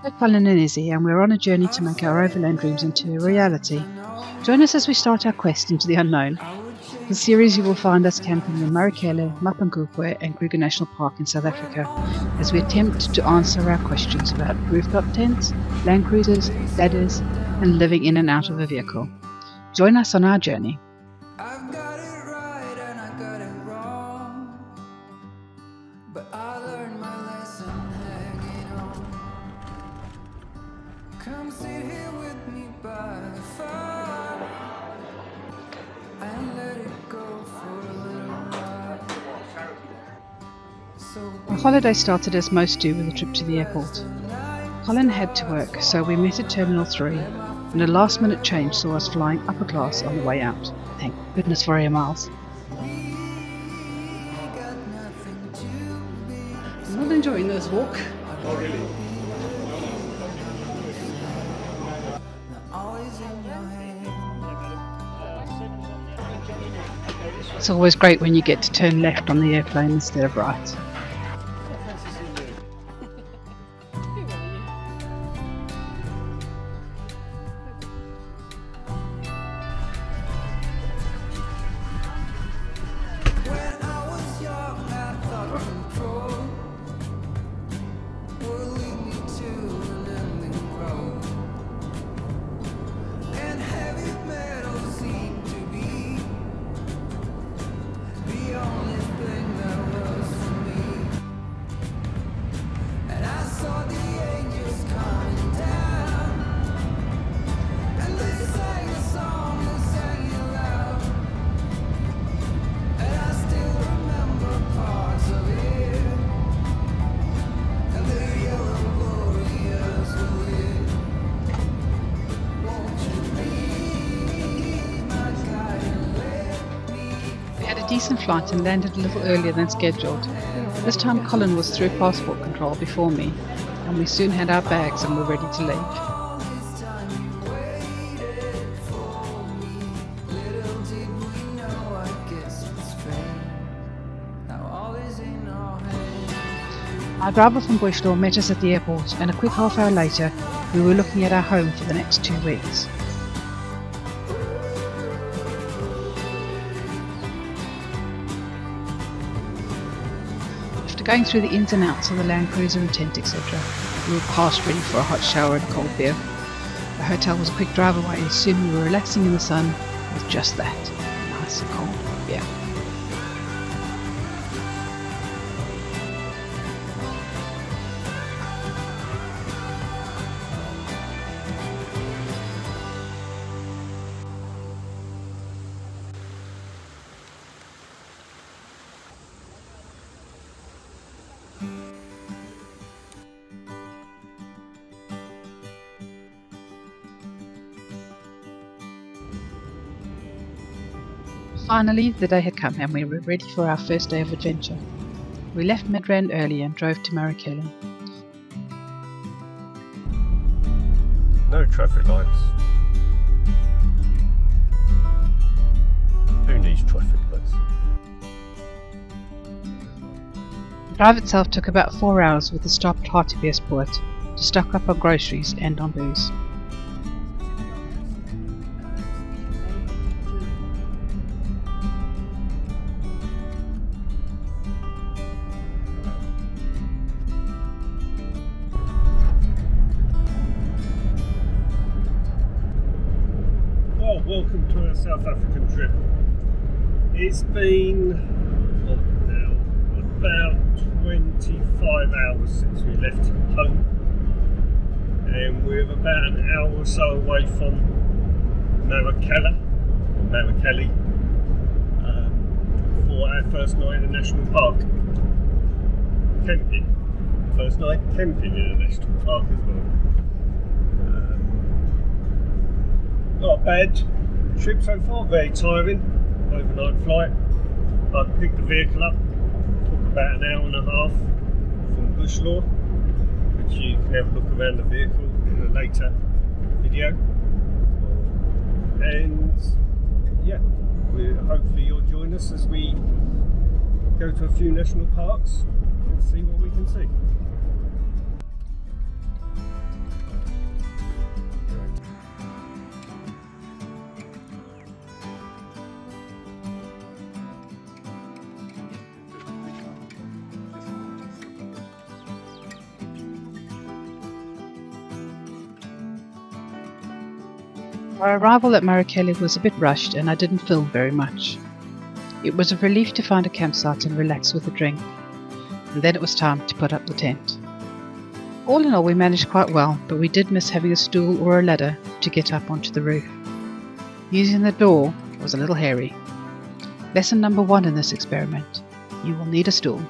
We're Colin and Izzy, and we're on a journey to make our overland dreams into a reality. Join us as we start our quest into the unknown. In the series you will find us camping in Marakele, Marakele and National Park in South Africa as we attempt to answer our questions about rooftop tents, land cruisers, ladders and living in and out of a vehicle. Join us on our journey. I've got it right and I got it wrong, but I learned my lesson hanging on. Come sit here with me by the fire and let it go for a little while. Our holiday started as most do with a trip to the airport. Colin had to work, so we met at Terminal 3, and a last-minute change saw us flying upper class on the way out. Thank goodness for air miles. I'm not enjoying this walk. Oh, really? It's always great when you get to turn left on the airplane instead of right. Decent flight and landed a little earlier than scheduled. This time Colin was through passport control before me, and we soon had our bags and were ready to leave. Our driver from Bristol met us at the airport, and a quick half hour later we were looking at our home for the next 2 weeks. Going through the ins and outs of the Land Cruiser and tent, etc., we were past ready for a hot shower and a cold beer. The hotel was a quick drive away, and soon we were relaxing in the sun with just that, nice and cold beer. Finally, the day had come and we were ready for our first day of adventure. We left Midrand early and drove to Marakele. No traffic lights. Who needs traffic lights? The drive itself took about 4 hours with a stop at Hartbeespoort to stock up on groceries and on booze. Welcome to our South African trip. It's been now about 25 hours since we left home, and we're about an hour or so away from Marakele for our first night in a national park. Camping. First night camping in a national park as well. Not a bad trip so far, very tiring, overnight flight. I picked the vehicle up, took about an hour and a half from Bushlaw, which you can have a look around the vehicle in a later video. And yeah, hopefully you'll join us as we go to a few national parks and see what we can see. Our arrival at Marakele was a bit rushed and I didn't film very much. It was a relief to find a campsite and relax with a drink, and then it was time to put up the tent. All in all, we managed quite well, but we did miss having a stool or a ladder to get up onto the roof. Using the door was a little hairy. Lesson number 1 in this experiment: you will need a stool.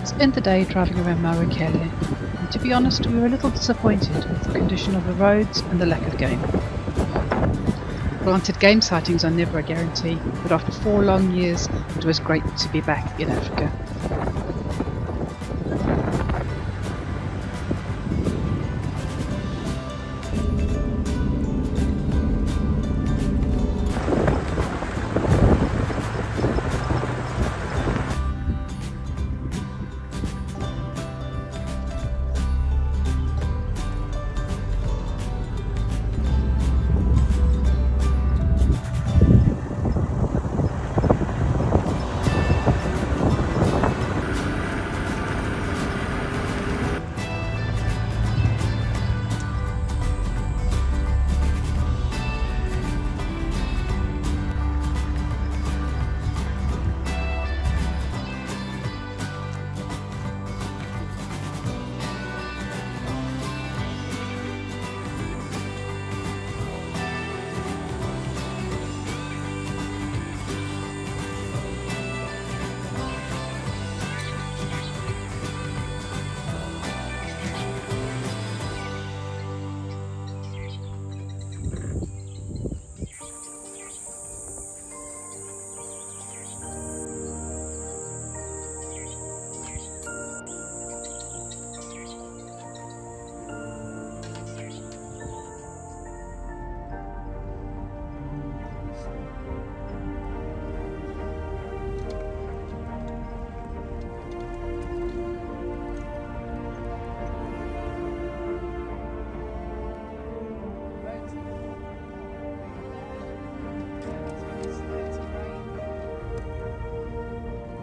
Spent the day driving around Marakele, and to be honest, we were a little disappointed with the condition of the roads and the lack of game. Granted, game sightings are never a guarantee, but after 4 long years, it was great to be back in Africa.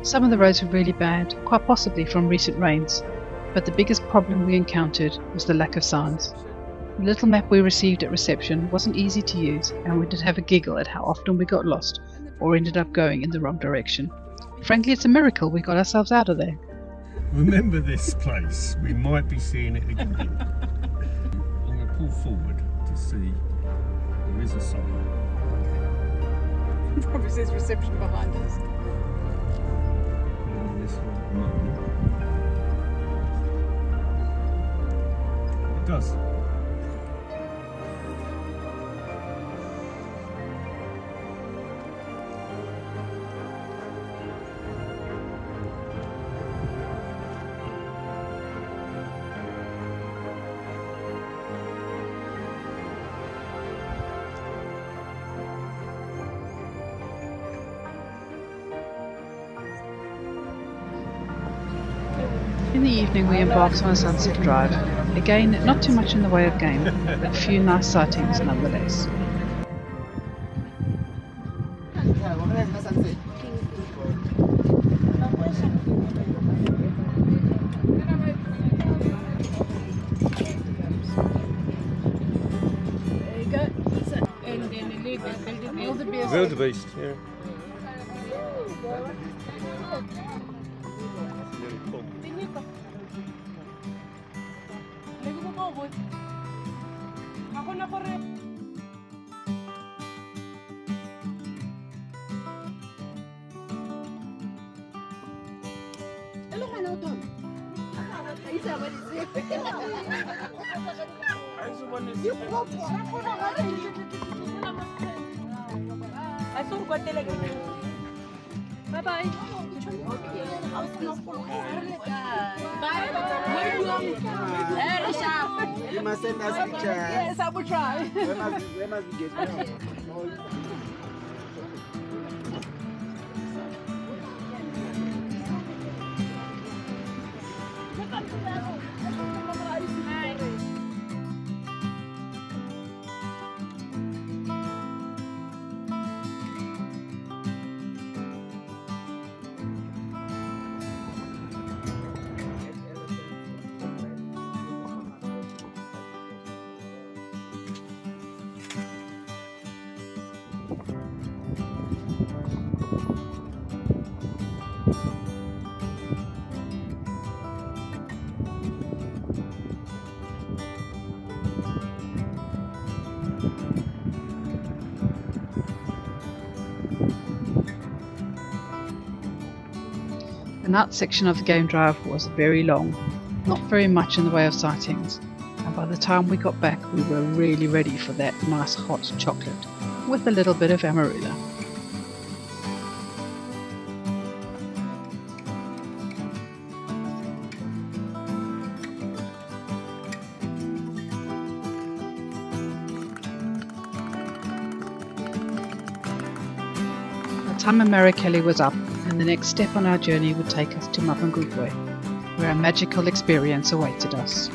Some of the roads were really bad, quite possibly from recent rains, but the biggest problem we encountered was the lack of signs. The little map we received at reception wasn't easy to use, and we did have a giggle at how often we got lost or ended up going in the wrong direction. Frankly, it's a miracle we got ourselves out of there. Remember this place, we might be seeing it again. I'm going to pull forward to see there is a sign. Probably says reception behind us. This one at the moment. It does. In the evening we embarked on a sunset drive. Again, not too much in the way of game, but a few nice sightings nonetheless. Wildebeest, yeah. Bye bye. You must send us pictures. Yes, I will try. Where must we get now? The night section of the game drive was very long, not very much in the way of sightings, and by the time we got back we were really ready for that nice hot chocolate with a little bit of amarula. The time in Marakele was up, and the next step on our journey would take us to Mapungubwe, where a magical experience awaited us.